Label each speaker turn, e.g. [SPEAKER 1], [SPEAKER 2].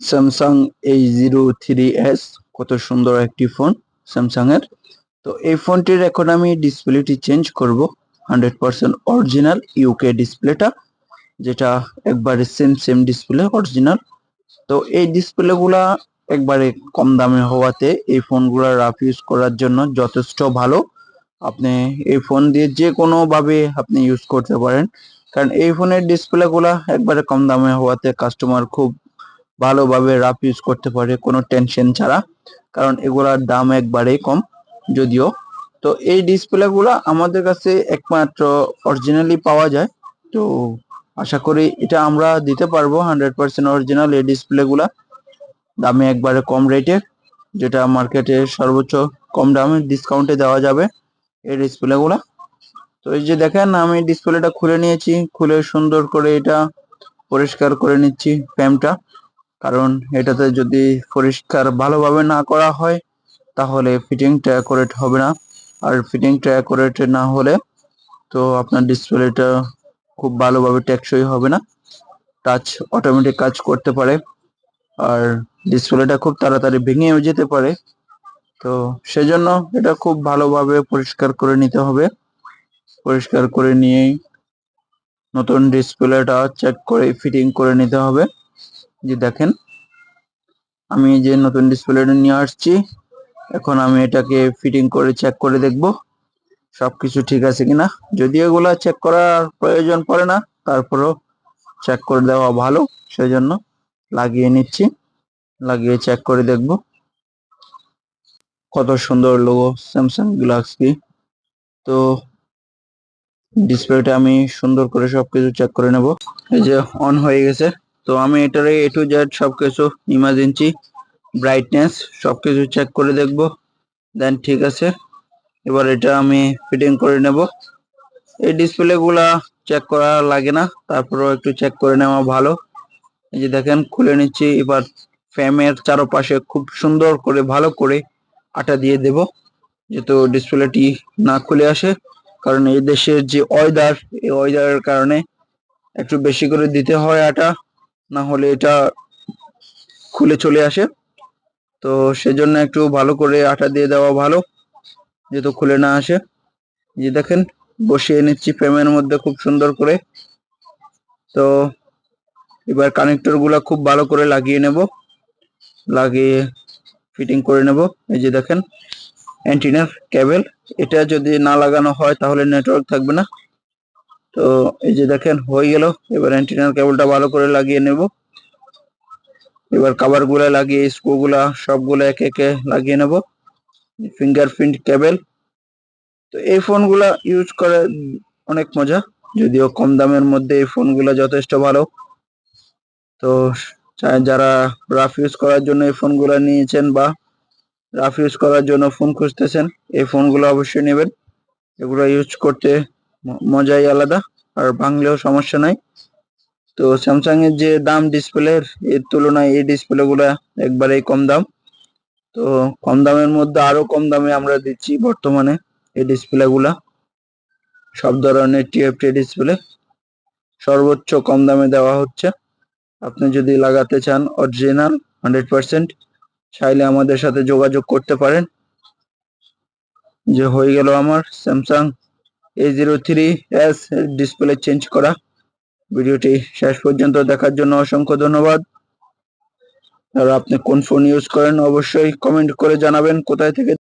[SPEAKER 1] Samsung A03s কত সুন্দর একটি ফোন স্যামসাং এর। তো এই ফোনটির এখন আমি ডিসপ্লেটি চেঞ্জ করব 100% অরিজিনাল ইউকে ডিসপ্লেটা, যেটা একবারে সেম ডিসপ্লে অরিজিনাল। তো এই ডিসপ্লেগুলা একবারে কম দামে হওয়াতে এই ফোনগুলা রাফ ইউজ করার জন্য যথেষ্ট ভালো। আপনি এই ফোন দিয়ে যে কোনো ভাবে আপনি ইউজ করতে পারেন, কারণ এই ফোনের ডিসপ্লেগুলা একবারে কম দামে হওয়াতে কাস্টমার খুব ভালোভাবে রাফ ইউজ করতে পারে কোনো টেনশন ছাড়া, কারণ এগুলার দাম একবারেই কম যদিও। তো এই ডিসপ্লেগুলা আমাদের কাছে একমাত্র অরিজিনালি পাওয়া যায়। তো আশা করি এটা আমরা দিতে পারবো 100% অরিজিনাল এই ডিসপ্লেগুলা, দামে একবারে কম রেটে, যেটা মার্কেটে সর্বোচ্চ কম দামে ডিসকাউন্টে দেওয়া যাবে এই ডিসপ্লেগুলা। তো এই যে দেখেন আমি ডিসপ্লেটা খুলে নিয়েছি, খুলে সুন্দর করে এটা পরিষ্কার করে নিচ্ছি ফ্রেমটা, কারণ এটাতে যদি পরিষ্কার ভালোভাবে না করা হয় তাহলে ফিটিংটা অ্যাকুরেট হবে না, আর ফিটিংটা অ্যাকুরেট না হলে তো আপনার ডিসপ্লেটা খুব ভালোভাবে টেকসই হবে না, টাচ অটোমেটিক কাজ করতে পারে, আর ডিসপ্লেটা খুব তাড়াতাড়ি ভেঙেও যেতে পারে। তো সেজন্য এটা খুব ভালোভাবে পরিষ্কার করে নিতে হবে। পরিষ্কার করে নিয়েই নতুন ডিসপ্লেটা চেক করে ফিটিং করে নিতে হবে। যে দেখেন আমি যে নতুন ডিসপ্লেটা নিয়ে আসছি, এখন আমি এটাকে ফিটিং করে চেক করে দেখব সবকিছু ঠিক আছে কিনা। যদি এগুলা চেক করার প্রয়োজন পড়ে না, তারপরেও চেক করে দেওয়া ভালো, সেজন্য লাগিয়ে নিচ্ছি, লাগিয়ে চেক করে দেখব। কত সুন্দর লোগো স্যামসাং গ্যালাক্সি। তো ডিসপ্লেটা আমি সুন্দর করে সবকিছু চেক করে নেব। এই যে অন হয়ে গেছে। তো আমি এটারে A to Z সবকিছু ইমার্জেন্সি ব্রাইটনেস সবকিছু চেক করে দেখব, দেন ঠিক আছে। এবার এটা আমি ফিটিং করে নেব। এই ডিসপ্লে গুলা চেক করা লাগে না, তারপরেও একটু চেক করে নেওয়া ভালো। এই যে দেখেন খুলে নিচ্ছি। এবার ফ্রেমের চারপাশে খুব সুন্দর করে ভালো করে আটা দিয়ে দেব, যাতে ডিসপ্লেটি না খুলে আসে, কারণ এই দেশের যে ওয়েদার, এই ওয়েদারের কারণে একটু বেশি করে দিতে হয় আটা, না হলে এটা খুলে চলে আসে। তো সেজন্য একটু ভালো করে আটা দিয়ে দেওয়া ভালো, যেহেতু খুলে না আসে। যে দেখেন বসিয়ে নিচ্ছি ফ্রেমের মধ্যে খুব সুন্দর করে। তো এবার কানেক্টর গুলা খুব ভালো করে লাগিয়ে নেব, লাগিয়ে ফিটিং করে নেব। এই যে দেখেন অ্যান্টিনার কেবল, এটা যদি না লাগানো হয় তাহলে নেটওয়ার্ক থাকবে না। তো এই যে দেখেন হয়ে গেল। এবার অ্যান্টিনার কেবলটা ভালো করে লাগিয়ে নেব। এবার কভার গুলা লাগিয়ে স্ক্রু গুলা সবগুলো একে একে লাগিয়ে নেব। ফিঙ্গারপ্রিন্ট কেবল। তো এই ফোনগুলা ইউজ করে অনেক মজা, যদিও কম দামের মধ্যে এই ফোনগুলা যথেষ্ট ভালো। তো যারা রাফ ইউজ করার জন্য এই ফোনগুলা নিয়েছেন বা রাফ ইউজ করার জন্য ফোন খুঁজতেছেন, এই ফোনগুলো অবশ্যই নেবেন। এগুলো ইউজ করতে মজাই আলাদা, আর ভাঙলেও সমস্যা নাই। তো স্যামসাং এর যে দাম ডিসপ্লের, এর তুলনায় এই ডিসপ্লে গুলা একবারেই কম দাম। তো কম দামের মধ্যে আরো কম দামে আমরা দিচ্ছি বর্তমানে এই ডিসপ্লে গুলা। সব ধরনের TFT ডিসপ্লে সর্বোচ্চ কম দামে দেওয়া হচ্ছে। আপনি যদি লাগাতে চান অরিজিনাল 100%, চাইলে আমাদের সাথে যোগাযোগ করতে পারেন। যে হয়ে গেল আমার স্যামসাং A03s ডিসপ্লে চেঞ্জ করা। ভিডিওটি শেষ পর্যন্ত দেখার জন্য অসংখ্য ধন্যবাদ। আর আপনি কোন ফোন ইউজ করেন অবশ্যই কমেন্ট করে জানাবেন কোথায় থেকে